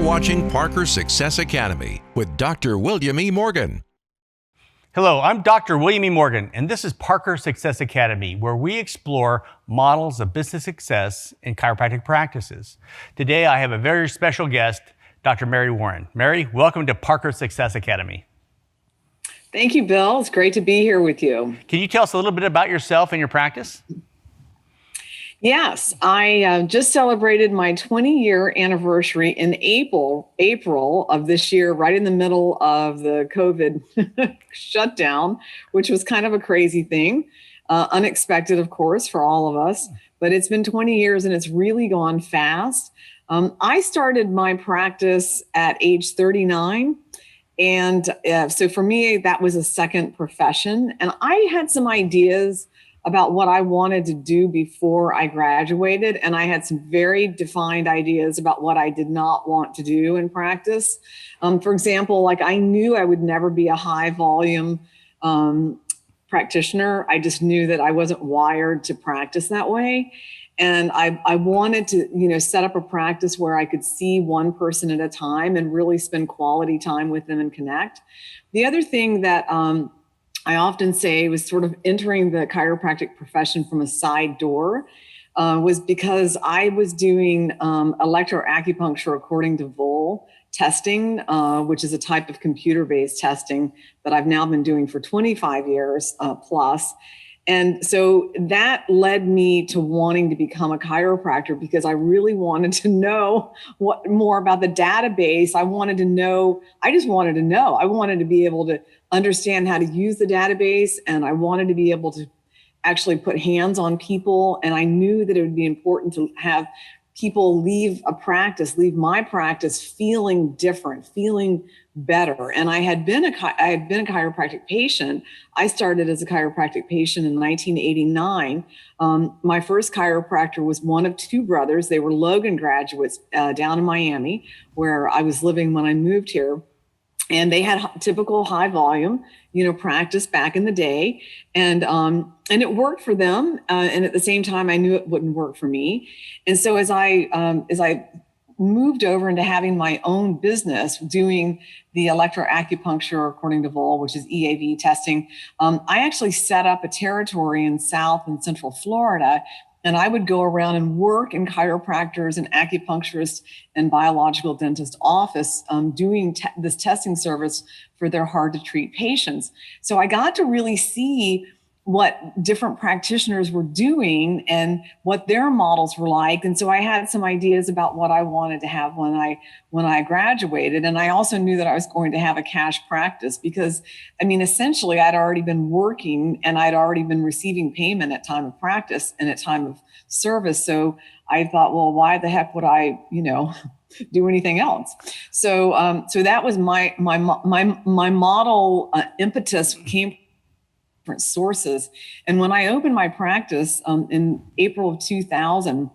watching Parker Success Academy with Dr. William E. Morgan. Hello, I'm Dr. William E. Morgan, and this is Parker Success Academy, where we explore models of business success in chiropractic practices. Today, I have a very special guest, Dr. Mary Warren. Mary, welcome to Parker Success Academy. Thank you, Bill. It's great to be here with you. Can you tell us a little bit about yourself and your practice? Yes, I just celebrated my 20-year anniversary in April of this year, right in the middle of the COVID shutdown, which was kind of a crazy thing. Unexpected, of course, for all of us, but it's been 20 years and it's really gone fast. I started my practice at age 39. And so for me, that was a second profession. And I had some ideas about what I wanted to do before I graduated. And I had some very defined ideas about what I did not want to do in practice. For example, like I knew I would never be a high volume practitioner. I just knew that I wasn't wired to practice that way. And I wanted to, set up a practice where I could see one person at a time and really spend quality time with them and connect. The other thing that I often say was sort of entering the chiropractic profession from a side door was because I was doing electroacupuncture according to VOL testing, which is a type of computer-based testing that I've now been doing for 25 years plus. And so that led me to wanting to become a chiropractor because I really wanted to know more about the database. I just wanted to know. I wanted to be able to understand how to use the database, and I wanted to be able to actually put hands on people. And I knew that it would be important to have people leave my practice feeling different, feeling better. And I had been a chiropractic patient. I started as a chiropractic patient in 1989. My first chiropractor was one of two brothers. They were Logan graduates down in Miami, where I was living when I moved here. And they had typical high volume, practice back in the day. And it worked for them. And at the same time, I knew it wouldn't work for me. And so as I moved over into having my own business doing the electroacupuncture according to VOL, which is EAV testing, I actually set up a territory in South and Central Florida. And I would go around and work in chiropractors and acupuncturists and biological dentist office doing this testing service for their hard to treat patients. So I got to really see what different practitioners were doing and what their models were like. And so I had some ideas about what I wanted to have when I graduated. And I also knew that I was going to have a cash practice because, essentially I'd already been working and I'd already been receiving payment at time of practice and at time of service. So I thought, well, why the heck would I, do anything else? So that was my model impetus came different sources. And when I opened my practice in April of 2000,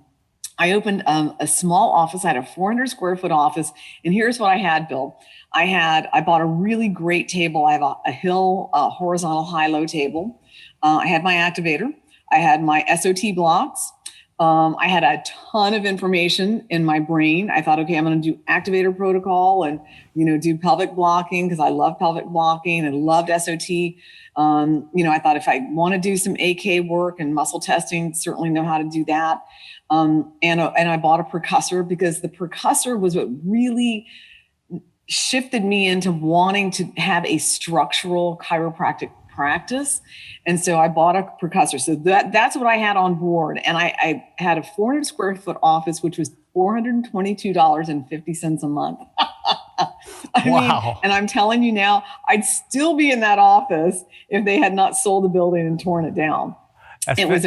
I opened a small office. I had a 400 square foot office. And here's what I had, Bill. I bought a really great table. I have a Hill horizontal high-low table. I had my activator. I had my SOT blocks. I had a ton of information in my brain. I thought, okay, I'm going to do activator protocol and, do pelvic blocking because I love pelvic blocking and loved SOT. I thought if I want to do some AK work and muscle testing, certainly know how to do that. And I bought a percussor because the percussor was what really shifted me into wanting to have a structural chiropractic practice. And so I bought a percussor. So that's what I had on board. And I had a 400 square foot office, which was $422.50 a month. Wow. And I'm telling you now, I'd still be in that office if they had not sold the building and torn it down. It was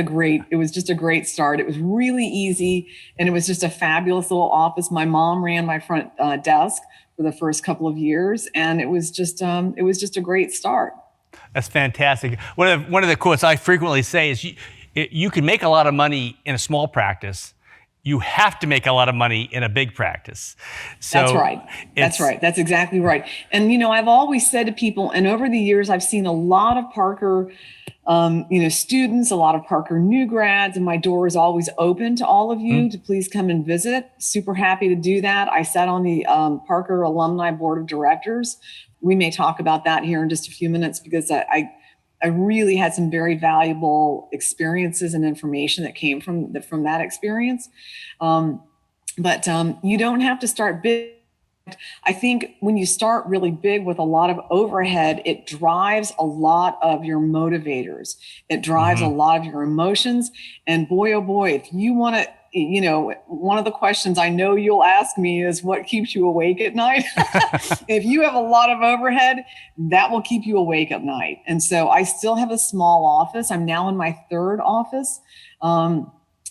just a great start. It was really easy. And it was just a fabulous little office. My mom ran my front desk for the first couple of years. And it was just a great start. That's fantastic. One of the quotes I frequently say is you can make a lot of money in a small practice you have to make a lot of money in a big practice. So that's right. That's right. That's exactly right. And, I've always said to people, and over the years, I've seen a lot of Parker, students, a lot of Parker new grads, and my door is always open to all of you to please come and visit. Super happy to do that. I sat on the Parker Alumni Board of Directors. We may talk about that here in just a few minutes because I really had some very valuable experiences and information that came from that experience. But you don't have to start big. I think when you start really big with a lot of overhead, it drives a lot of your motivators. It drives a lot of your emotions. And boy, oh boy, if you want to, one of the questions I know you'll ask me is what keeps you awake at night? If you have a lot of overhead, that will keep you awake at night. And so I still have a small office. I'm now in my third office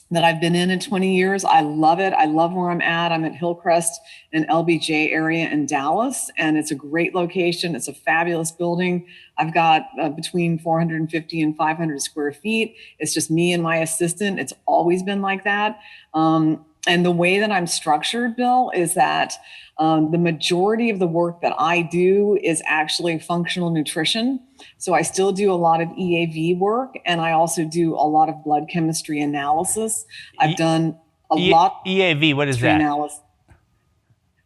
that I've been in 20 years. I love it. I love where I'm at. I'm at Hillcrest and LBJ area in Dallas, and it's a great location. It's a fabulous building. I've got between 450 and 500 square feet. It's just me and my assistant. It's always been like that. And the way that I'm structured, Bill, is that the majority of the work that I do is actually functional nutrition. So I still do a lot of EAV work, and I also do a lot of blood chemistry analysis. I've done a lot. EAV, what is that? Analysis.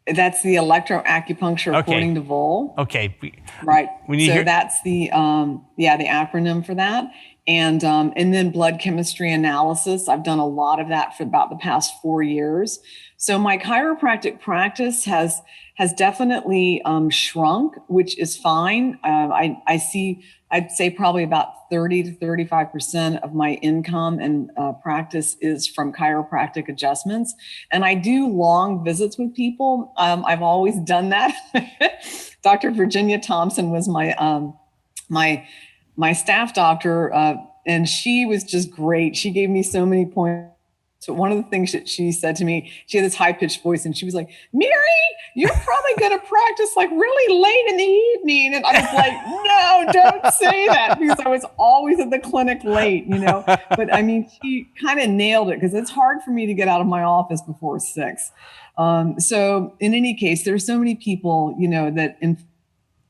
That's the electroacupuncture according to Vol. Okay. Right. That's the the acronym for that. And then blood chemistry analysis. I've done a lot of that for about the past 4 years. So my chiropractic practice has definitely shrunk, which is fine. I'd say probably about 30 to 35% of my income and practice is from chiropractic adjustments. And I do long visits with people. I've always done that. Dr. Virginia Thompson was my staff doctor, and she was just great. She gave me so many points. So one of the things that she said to me, she had this high-pitched voice, and she was like, "Mary, you're probably going to practice like really late in the evening." And I was like, "No, don't say that," because I was always at the clinic late, But I mean, she kind of nailed it because it's hard for me to get out of my office before 6. So in any case, there's so many people, that in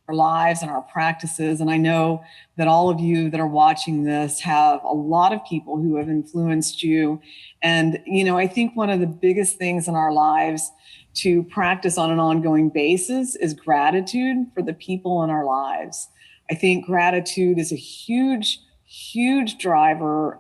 our lives and our practices. And I know that all of you that are watching this have a lot of people who have influenced you. And, I think one of the biggest things in our lives to practice on an ongoing basis is gratitude for the people in our lives. I think gratitude is a huge driver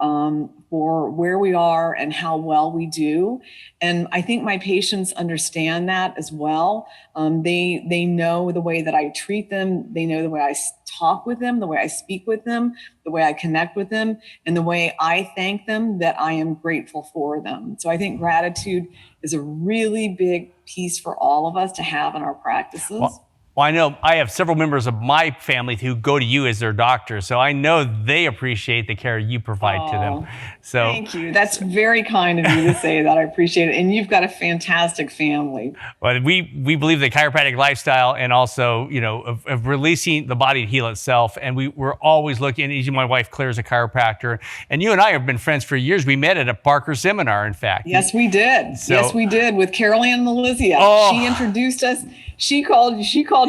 for where we are and how well we do. And I think my patients understand that as well. They know the way that I treat them. They know the way I talk with them, the way I speak with them, the way I connect with them, and the way I thank them that I am grateful for them. So I think gratitude is a really big piece for all of us to have in our practices. Well, I know I have several members of my family who go to you as their doctor, so I know they appreciate the care you provide to them. So thank you. That's very kind of you to say that. I appreciate it. And you've got a fantastic family. Well, we believe the chiropractic lifestyle and also, of releasing the body to heal itself. And we're always looking, and my wife Claire's a chiropractor, and you and I have been friends for years. We met at a Parker seminar, in fact. Yes, we did. Yes, we did with Carol Ann Malizia. She introduced us. She called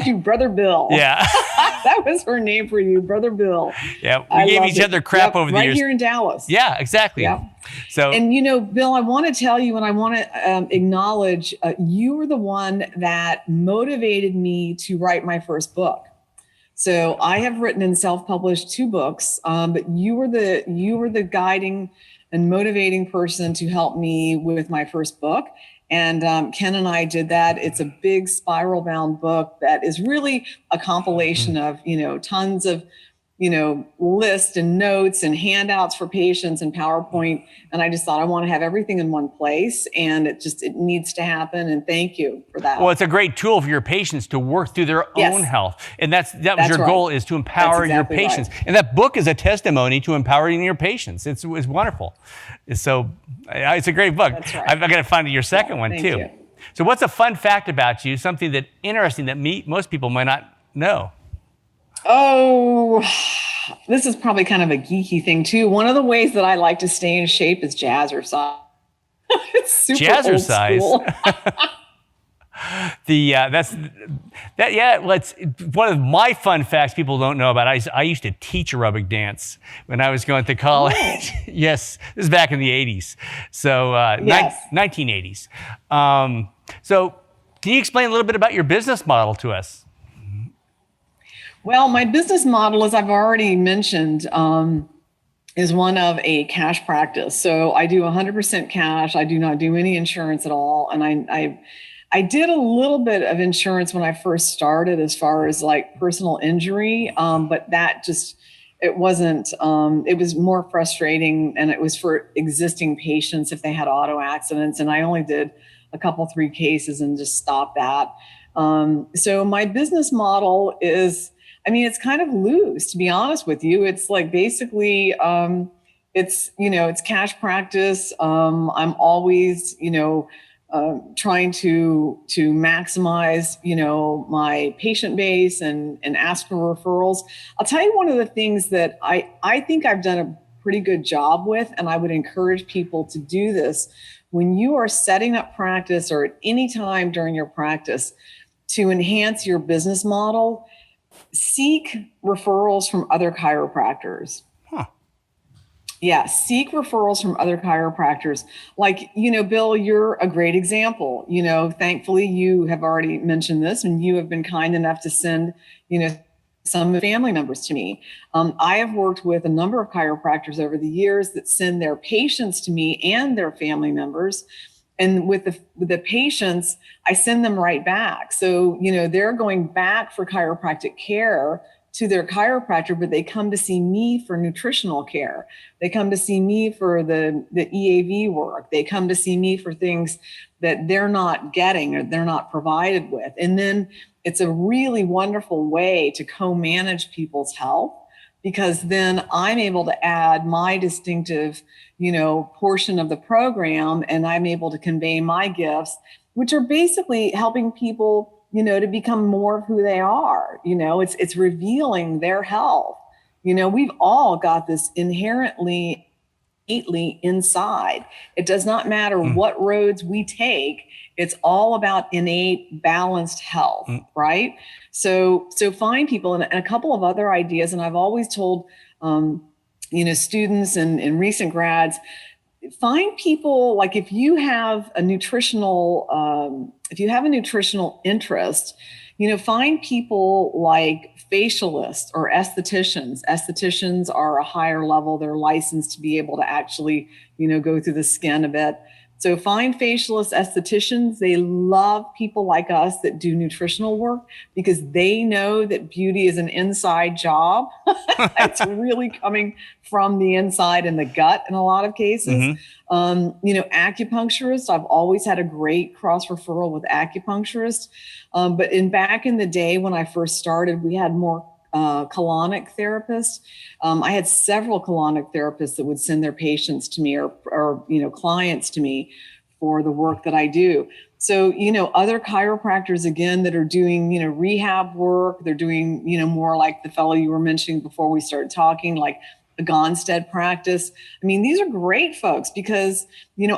you Brother Bill. Yeah. That was her name for you, Brother Bill. Yeah, we gave each other crap over the years. Right here in Dallas. Yeah, exactly. Yeah. So, and Bill, I want to tell you and I want to acknowledge you were the one that motivated me to write my first book. So I have written and self-published 2 books, but you were the guiding and motivating person to help me with my first book. And Ken and I did that. It's a big spiral bound book that is really a compilation of, tons of, lists and notes and handouts for patients and PowerPoint. And I just thought I want to have everything in one place, and it needs to happen. And thank you for that. Well, it's a great tool for your patients to work through their own health. And that was your goal, is to empower your patients. Right. And that book is a testimony to empowering your patients. It's wonderful. So it's a great book. That's right. I've got to find your second one too. You. So what's a fun fact about you? Something that interesting that most people might not know. Oh, this is probably kind of a geeky thing too. One of the ways that I like to stay in shape is jazzercise. It's super Jazzercise. old school. Well, it's one of my fun facts people don't know about. I used to teach aerobic dance when I was going to college. Oh. Yes, this is back in the 80s. So Yes. 1980s. So can you explain a little bit about your business model to us? Well, my business model, as I've already mentioned, is one of a cash practice. So I do 100% cash. I do not do any insurance at all. And I did a little bit of insurance when I first started as far as like personal injury, but that just, it wasn't, it was more frustrating, and it was for existing patients if they had auto accidents. And I only did a couple, 3 cases and just stopped that. So my business model is, I mean, it's kind of loose, to be honest with you. It's like basically, it's cash practice. I'm always, trying to maximize, my patient base and ask for referrals. I'll tell you one of the things that I think I've done a pretty good job with, and I would encourage people to do this when you are setting up practice or at any time during your practice to enhance your business model. Seek referrals from other chiropractors. Yeah, seek referrals from other chiropractors. Like, Bill, you're a great example. Thankfully, you have already mentioned this, and you have been kind enough to send, some family members to me. I have worked with a number of chiropractors over the years that send their patients to me and their family members. And with the patients, I send them right back. So, they're going back for chiropractic care to their chiropractor, but they come to see me for nutritional care. They come to see me for the EAV work. They come to see me for things that they're not getting or they're not provided with. And then it's a really wonderful way to co-manage people's health, because then I'm able to add my distinctive, portion of the program, and I'm able to convey my gifts, which are basically helping people, to become more of who they are. It's revealing their health. We've all got this innately inside. It does not matter what roads we take. It's all about innate, balanced health, right? So find people, and a couple of other ideas. And I've always told, students and recent grads, find people, like if you have a nutritional interest, find people like facialists or estheticians. Estheticians are a higher level. They're licensed to be able to actually, go through the skin a bit. So find facialists, estheticians. They love people like us that do nutritional work, because they know that beauty is an inside job. It's really coming from the inside and the gut in a lot of cases. Acupuncturists. I've always had a great cross referral with acupuncturists. But back in the day when I first started, we had more colonic therapists. I had several colonic therapists that would send their patients to me or clients to me for the work that I do. So, other chiropractors, again, that are doing, rehab work, they're doing, more like the fellow you were mentioning before we started talking, like a Gonstead practice. I mean, these are great folks because,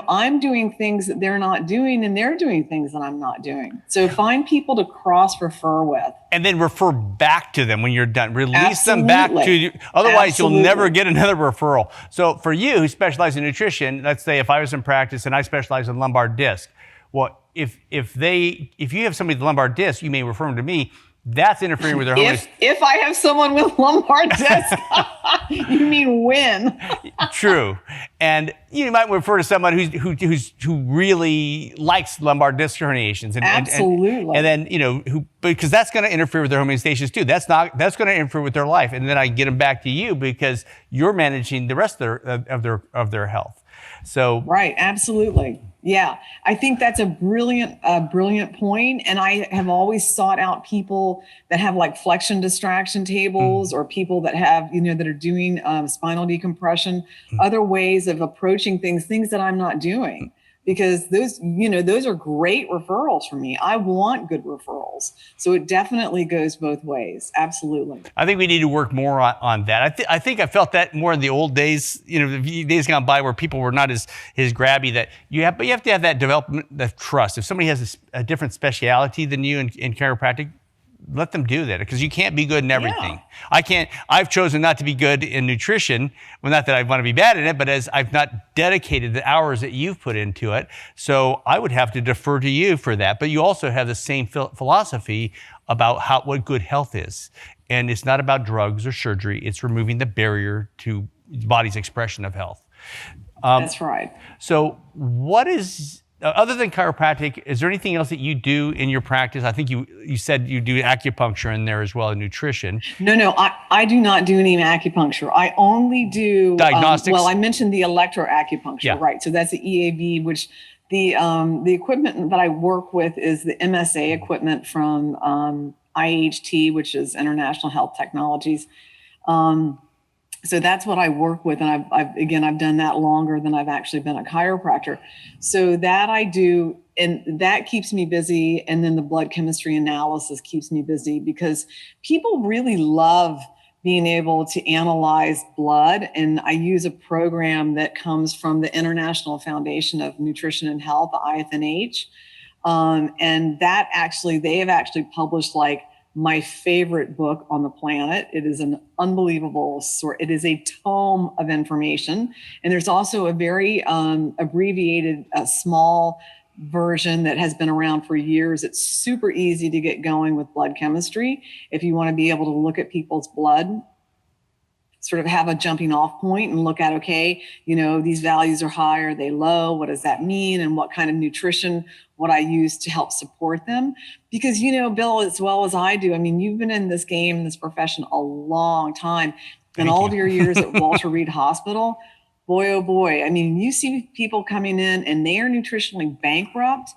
I'm doing things that they're not doing, and they're doing things that I'm not doing. So find people to cross refer with. And then refer back to them when you're done. Release Absolutely. them back to you. Otherwise, Absolutely. You'll never get another referral. So for you who specialize in nutrition, let's say if I was in practice and I specialize in lumbar disc, well, if you have somebody with lumbar disc, you may refer them to me. That's interfering with their homeostasis. If I have someone with lumbar disc, you mean when? True, and you might refer to someone who really likes lumbar disc herniations. Absolutely. And then because that's going to interfere with their homeostasis too. That's going to interfere with their life, and then I get them back to you because you're managing the rest of their health. So right, absolutely. Yeah, I think that's a brilliant point. And I have always sought out people that have like flexion distraction tables or people that have, that are doing spinal decompression, other ways of approaching things that I'm not doing. because those are great referrals for me. I want good referrals. So it definitely goes both ways. Absolutely. I think we need to work more on that. I think I felt that more in the old days, the days gone by where people were not as grabby. But you have to have that development of trust. If somebody has a different speciality than you in chiropractic, let them do that, because you can't be good in everything. Yeah. I've chosen not to be good in nutrition. Well, not that I want to be bad in it, but as I've not dedicated the hours that you've put into it. So I would have to defer to you for that. But you also have the same philosophy about what good health is. And it's not about drugs or surgery. It's removing the barrier to the body's expression of health. That's right. So what is... other than chiropractic, is there anything else that you do in your practice? I think you said you do acupuncture in there as well, and nutrition. No, I do not do any acupuncture. I only do diagnostics. I mentioned the electroacupuncture, right? So that's the EAV, which the equipment that I work with is the MSA equipment from IHT, which is International Health Technologies. So that's what I work with. And I've done that longer than I've actually been a chiropractor. So that I do, and that keeps me busy. And then the blood chemistry analysis keeps me busy, because people really love being able to analyze blood. And I use a program that comes from the International Foundation of Nutrition and Health, IFNH. And that they have actually published my favorite book on the planet. It is an unbelievable sort. It is a tome of information. And there's also a very abbreviated, small version that has been around for years. It's super easy to get going with blood chemistry. If you want to be able to look at people's blood, sort of have a jumping off point and look at, okay, these values are high, are they low? What does that mean? And what kind of nutrition would I use to help support them? Because, Bill, as well as I do, I mean, you've been in this game, this profession a long time. And all of your years at Walter Reed Hospital, boy, oh boy. I mean, you see people coming in and they are nutritionally bankrupt.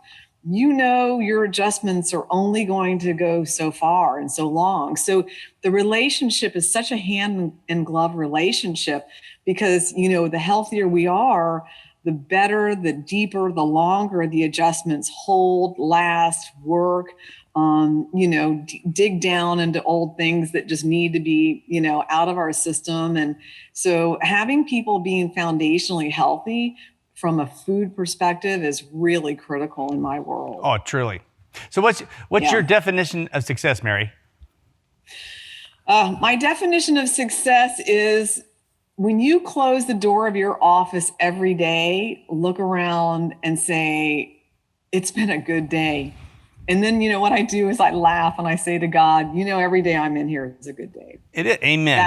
Your adjustments are only going to go so far and so long. So the relationship is such a hand and glove relationship, because, the healthier we are, the better, the deeper, the longer the adjustments hold, last, work, dig down into old things that just need to be, out of our system. And so having people being foundationally healthy from a food perspective is really critical in my world. Oh, truly. So what's your definition of success, Mary? My definition of success is when you close the door of your office every day, look around and say, it's been a good day. And then, what I do is I laugh and I say to God, every day I'm in here is a good day. It is. Amen.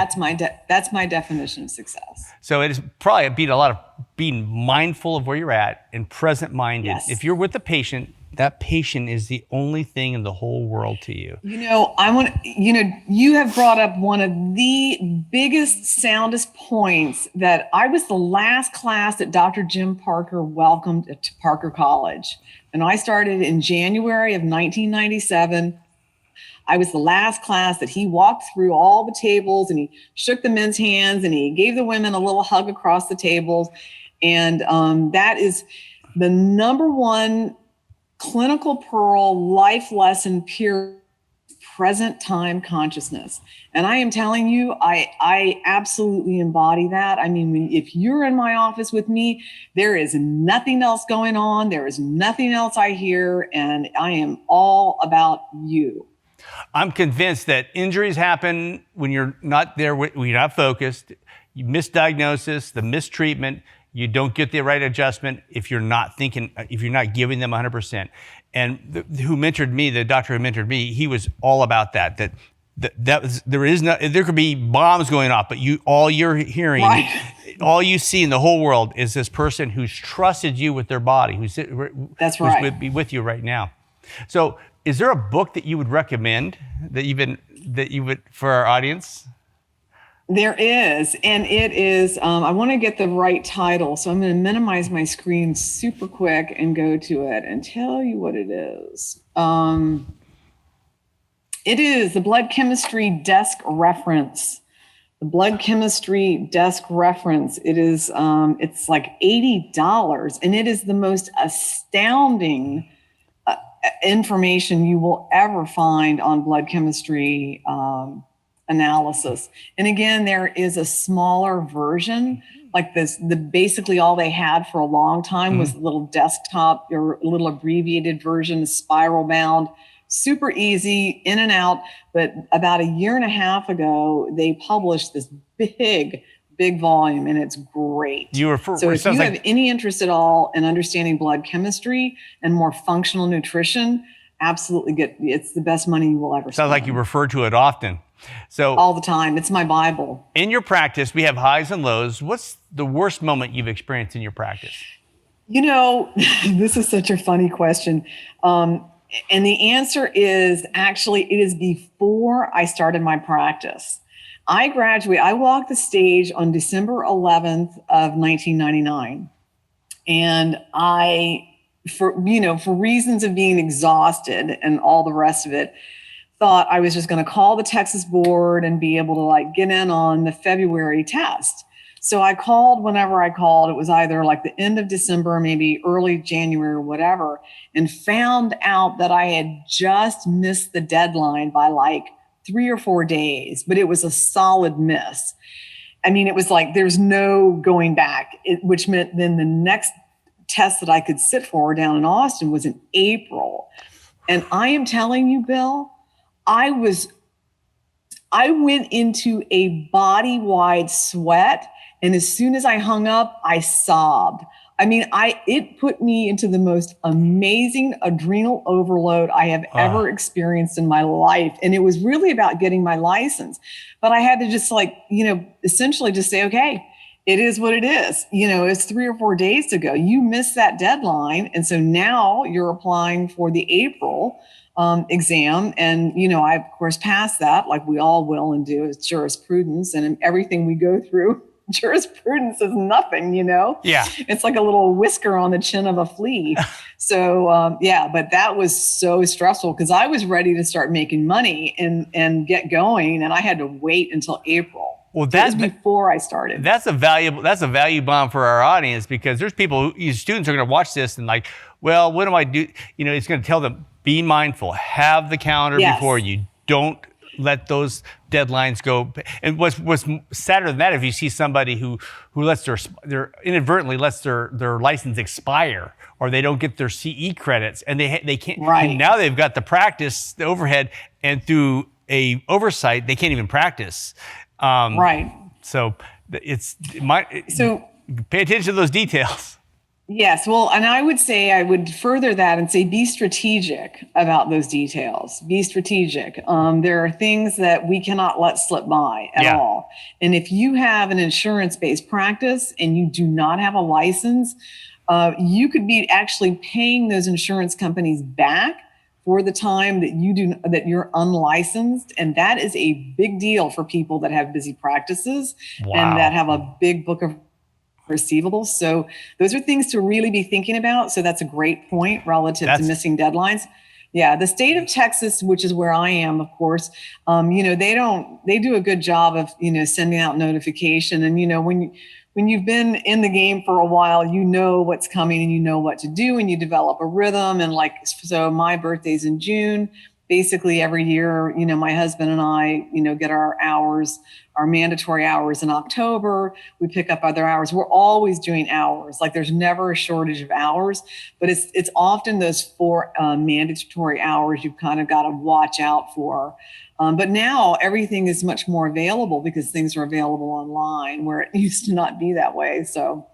That's my definition of success. So it is probably a lot of being mindful of where you're at and present-minded. Yes. If you're with the patient, that patient is the only thing in the whole world to you. You have brought up one of the biggest, soundest points, that I was the last class that Dr. Jim Parker welcomed to Parker College. And I started in January of 1997. I was the last class that he walked through all the tables, and he shook the men's hands and he gave the women a little hug across the tables. And that is the number one clinical pearl life lesson, pure present time consciousness. And I am telling you, I absolutely embody that. I mean, if you're in my office with me, there is nothing else going on. There is nothing else I hear. And I am all about you. I'm convinced that injuries happen when you're not there, when you're not focused. You misdiagnosis, the mistreatment, you don't get the right adjustment if you're not giving them 100%. And who mentored me, the doctor who mentored me, he was all about that. There could be bombs going off, but all you're hearing, right, all you see in the whole world is this person who's trusted you with their body, who's with you right now. So, is there a book that you would recommend that you would for our audience? There is, and it is, I want to get the right title, so I'm going to minimize my screen super quick and go to it and tell you what it is. It is the Blood Chemistry Desk Reference The blood chemistry desk reference, it is it's like $80, and it is the most astounding information you will ever find on blood chemistry analysis. And again, there is a smaller version like this. Basically all they had for a long time was a little desktop or a little abbreviated version, spiral bound, super easy in and out. But about a year and a half ago, they published this big volume, and it's great. So if you have any interest at all in understanding blood chemistry and more functional nutrition, absolutely it's the best money you will ever spend. Sounds like you refer to it often. So all the time. It's my Bible. In your practice, we have highs and lows. What's the worst moment you've experienced in your practice? You know, this is such a funny question. And the answer is actually, it is before I started my practice. I walked the stage on December 11th of 1999. And for reasons of being exhausted and all the rest of it, thought I was just going to call the Texas board and be able to get in on the February test. So I called whenever I called. It was either like the end of December, maybe early January or whatever, and found out that I had just missed the deadline by 3 or 4 days, but it was a solid miss. I mean, it was like there's no going back, which meant then the next test that I could sit for down in Austin was in April. And I am telling you, Bill, I went into a body-wide sweat. And as soon as I hung up, I sobbed. I mean, it put me into the most amazing adrenal overload I have ever experienced in my life. And it was really about getting my license. But I had to just essentially just say, okay, it is what it is. It's 3 or 4 days to go. You missed that deadline. And so now you're applying for the April exam. And, I, of course, passed that like we all will and do. It's jurisprudence, and everything we go through. Jurisprudence is nothing, Yeah. It's like a little whisker on the chin of a flea. So, but that was so stressful because I was ready to start making money and get going. And I had to wait until April. Well, that was before I started. That's a value bomb for our audience, because there's students are going to watch this and well, what do I do? It's going to tell them, be mindful, have the calendar before you. Don't let those deadlines go. And what's sadder than that, if you see somebody who lets their inadvertently lets their license expire, or they don't get their CE credits, and they can't. Right. Now they've got the practice, the overhead, and through a oversight, they can't even practice. Right. So pay attention to those details. Yes. Well, and I would further that and say, be strategic about those details. Be strategic. There are things that we cannot let slip by at all. And if you have an insurance-based practice and you do not have a license, you could be actually paying those insurance companies back for the time that you're unlicensed. And that is a big deal for people that have busy practices and that have a big book of receivables. So those are things to really be thinking about. So that's a great point relative to missing deadlines. Yeah, the state of Texas, which is where I am, of course, they do a good job of, sending out notification. And, when you've been in the game for a while, you know what's coming and you know what to do, and you develop a rhythm. And so my birthday's in June. Basically every year, my husband and I, get our mandatory hours in October. We pick up other hours. We're always doing hours. There's never a shortage of hours, but it's often those 4 mandatory hours you've kind of got to watch out for. But now everything is much more available because things are available online, where it used to not be that way. So.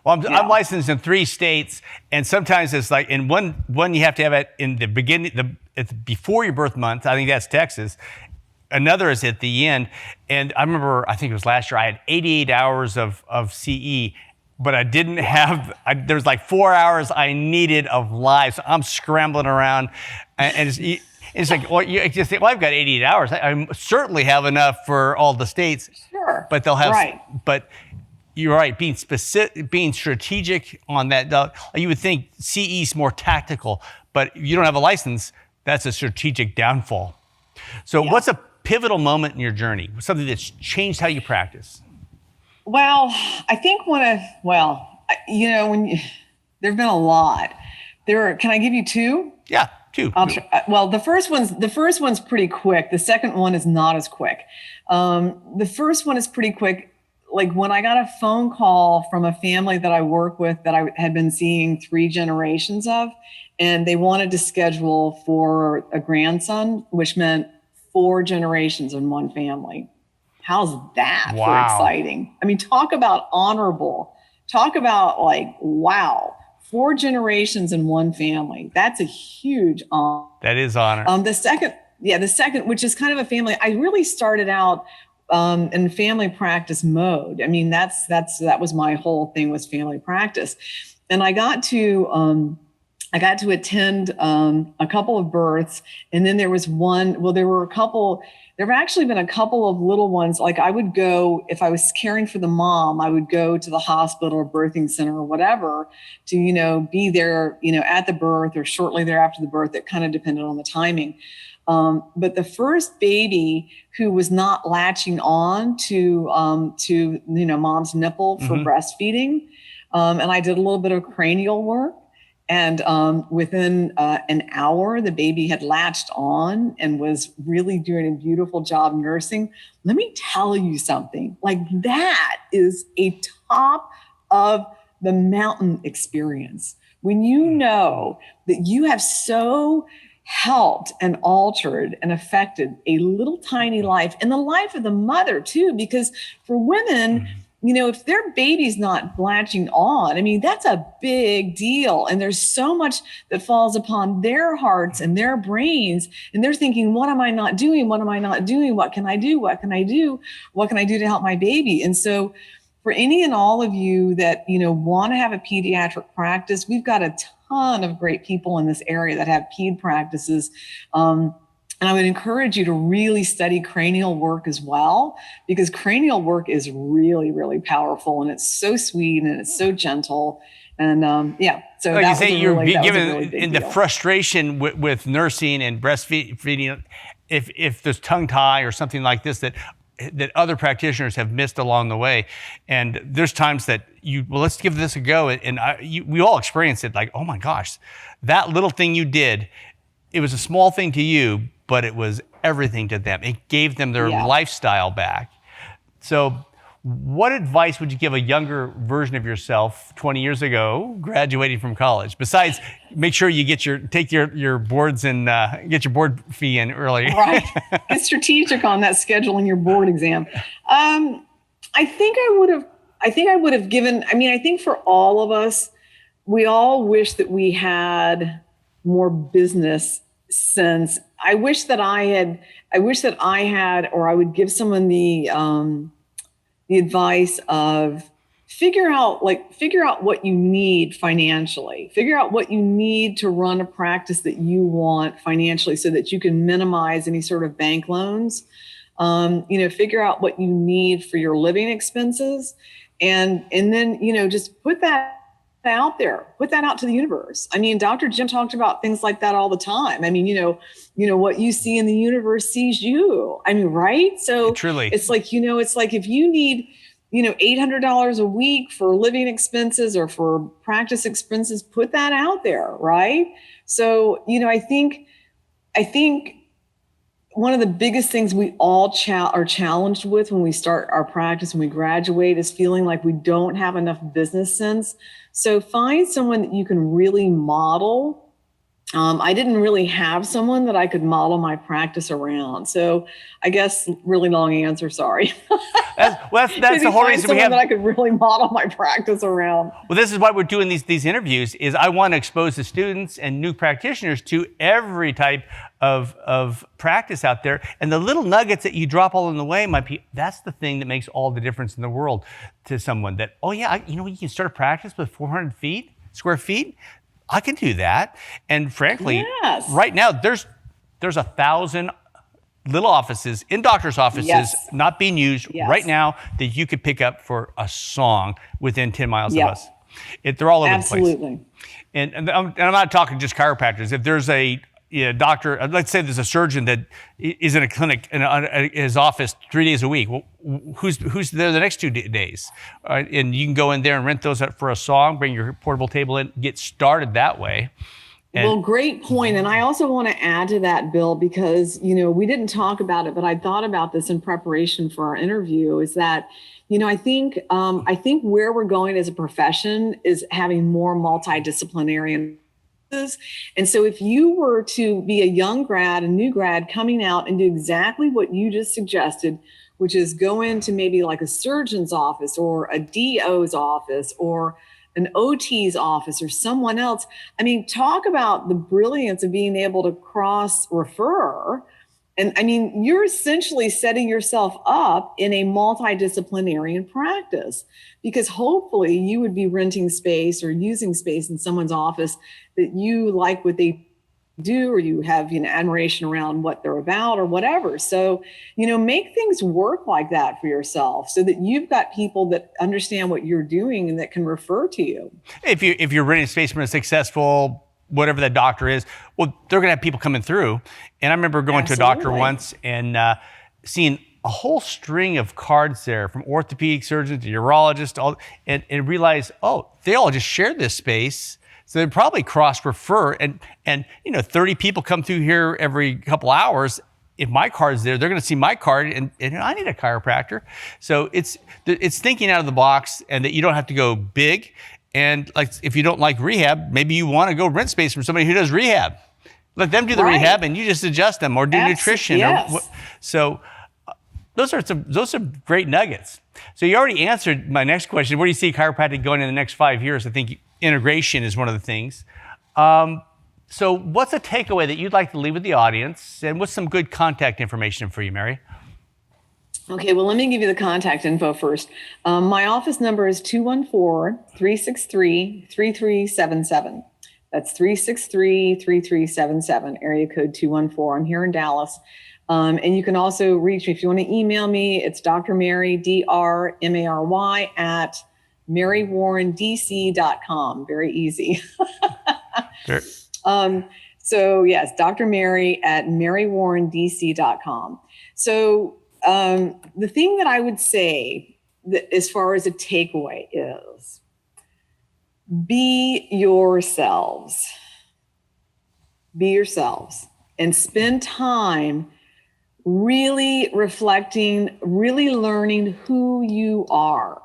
Well, I'm licensed in 3 states, and sometimes it's in one you have to have it in the beginning, it's before your birth month. I think that's Texas. Another is at the end. And I remember, I think it was last year, I had 88 hours of CE, but I didn't have. There was 4 hours I needed of live. So I'm scrambling around, and it's well, you just think, well, I've got 88 hours. I certainly have enough for all the states. Sure. But they'll have. Right. But you're right. Being specific, being strategic on that. You would think CE is more tactical, but if you don't have a license, that's a strategic downfall. So what's a pivotal moment in your journey? Something that's changed how you practice? Well, I think there've been a lot. Can I give you two? Yeah, two. Well, the first one's pretty quick. The second one is not as quick. The first one is pretty quick. Like when I got a phone call from a family that I work with that I had been seeing 3 generations of, and they wanted to schedule for a grandson, which meant 4 generations in one family. How's that for exciting? I mean, talk about honorable. Talk about wow, 4 generations in one family. That's a huge honor. That is honor. The second, which is kind of a family, I really started out in family practice mode. I mean, that was my whole thing, was family practice. And I got to attend a couple of births, and then there was there have actually been a couple of little ones. Like I would go, if I was caring for the mom, I would go to the hospital or birthing center or whatever to, be there, at the birth or shortly thereafter the birth. It kind of depended on the timing. But the first baby who was not latching on to mom's nipple for breastfeeding, and I did a little bit of cranial work. And within an hour, the baby had latched on and was really doing a beautiful job nursing. Let me tell you something, like that is a top of the mountain experience. When you know that you have so helped and altered and affected a little tiny life, and the life of the mother too, because for women, if their baby's not latching on, I mean, that's a big deal. And there's so much that falls upon their hearts and their brains. And they're thinking, what am I not doing? What am I not doing? What can I do? What can I do? What can I do to help my baby? And so for any and all of you that, want to have a pediatric practice, we've got a ton of great people in this area that have ped practices. And I would encourage you to really study cranial work as well, because cranial work is really, really powerful, and it's so sweet and it's so gentle. And so like that you say, you're given really in the frustration with nursing and breastfeeding, if there's tongue tie or something like this that other practitioners have missed along the way, and there's times that let's give this a go, and we all experience it. Like, oh my gosh, that little thing you did, it was a small thing to you, but it was everything to them. It gave them their lifestyle back. So what advice would you give a younger version of yourself 20 years ago, graduating from college? Besides, make sure you take your boards and get your board fee in early. Right. Get strategic on that scheduling your board exam. I think I would have given, I think for all of us, we all wish that we had more business sense. I wish that I had, or I would give someone the advice of figure out what you need financially, figure out what you need to run a practice that you want financially so that you can minimize any sort of bank loans. Figure out what you need for your living expenses, and then, just put that out there, put that out to the universe. I mean, Dr. Jim talked about things like that all the time. I mean, what you see in the universe sees you. I mean, right? So truly, it's like, if you need, $800 a week for living expenses or for practice expenses, put that out there. Right. So, I think one of the biggest things we all are challenged with when we start our practice, when we graduate, is feeling like we don't have enough business sense. So find someone that you can really model. I didn't really have someone that I could model my practice around. So I guess really long answer, sorry. That's the whole reason we have that I could really model my practice around. Well, this is why we're doing these interviews, is I want to expose the students and new practitioners to every type of practice out there. And the little nuggets that you drop all in the way that's the thing that makes all the difference in the world to someone that, you can start a practice with 400 square feet. I can do that. And frankly, right now there's 1,000 little offices in doctor's offices not being used right now that you could pick up for a song within 10 miles of us. They're all over the place. And I'm not talking just chiropractors. If there's a doctor, let's say there's a surgeon that is in a clinic in his office 3 days a week. Well, who's there the next 2 days? And you can go in there and rent those out for a song, bring your portable table in, get started that way. Well, great point. And I also want to add to that, Bill, because, we didn't talk about it, but I thought about this in preparation for our interview, is that, I think where we're going as a profession is having more multidisciplinary. And so if you were to be a new grad coming out and do exactly what you just suggested, which is go into maybe like a surgeon's office or a DO's office or an OT's office or someone else. I mean, talk about the brilliance of being able to cross refer. And I mean, you're essentially setting yourself up in a multidisciplinary practice, because hopefully you would be renting space or using space in someone's office that you like what they do, or you have, admiration around what they're about or whatever. So, make things work like that for yourself so that you've got people that understand what you're doing and that can refer to you. If you're renting space from a successful, whatever that doctor is, well, they're going to have people coming through. And I remember going to a doctor once and seeing a whole string of cards there from orthopedic surgeons to urologists, and realized, they all just shared this space. So they'd probably cross-refer, and 30 people come through here every couple hours. If my card's there, they're going to see my card, and I need a chiropractor. So it's thinking out of the box, and that you don't have to go big. And like, if you don't like rehab, maybe you want to go rent space from somebody who does rehab. Let them do the rehab, and you just adjust them, or do nutrition. Yes. So those are great nuggets. So you already answered my next question. Where do you see chiropractic going in the next 5 years? I think integration is one of the things. So what's a takeaway that you'd like to leave with the audience? And what's some good contact information for you, Mary? Okay, well, let me give you the contact info first. My office number is 214-363-3377. That's 363-3377, area code 214. I'm here in Dallas. And you can also reach me if you want to email me. It's Dr. Mary, DRMARY at MaryWarrenDC.com. Very easy. Sure. So yes, Dr. Mary at MaryWarrenDC.com. So the thing that I would say that as far as a takeaway is, be yourselves. Be yourselves and spend time really reflecting, really learning who you are.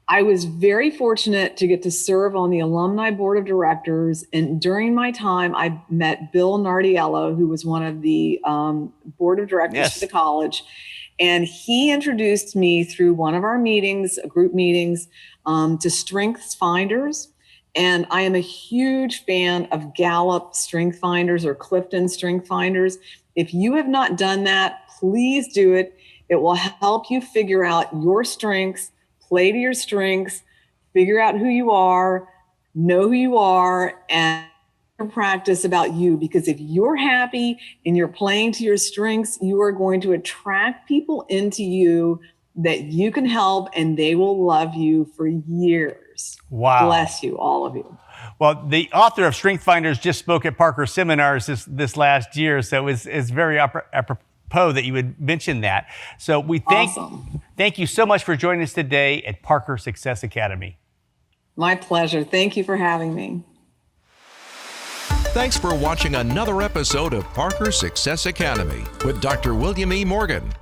I was very fortunate to get to serve on the alumni board of directors. And during my time, I met Bill Nardiello, who was one of the board of directors for the college. And he introduced me through one of our meetings, group meetings, to Strengths Finders. And I am a huge fan of Gallup Strength Finders or Clifton Strength Finders. If you have not done that, please do it. It will help you figure out your strengths, play to your strengths, figure out who you are, know who you are, and practice about you. Because if you're happy and you're playing to your strengths, you are going to attract people into you that you can help, and they will love you for years. Wow. Bless you, all of you. Well, the author of Strength Finders just spoke at Parker seminars this last year, so it's very apropos that you would mention that. So we thank you so much for joining us today at Parker Success Academy. My pleasure. Thank you for having me. Thanks for watching another episode of Parker Success Academy with Dr. William E. Morgan.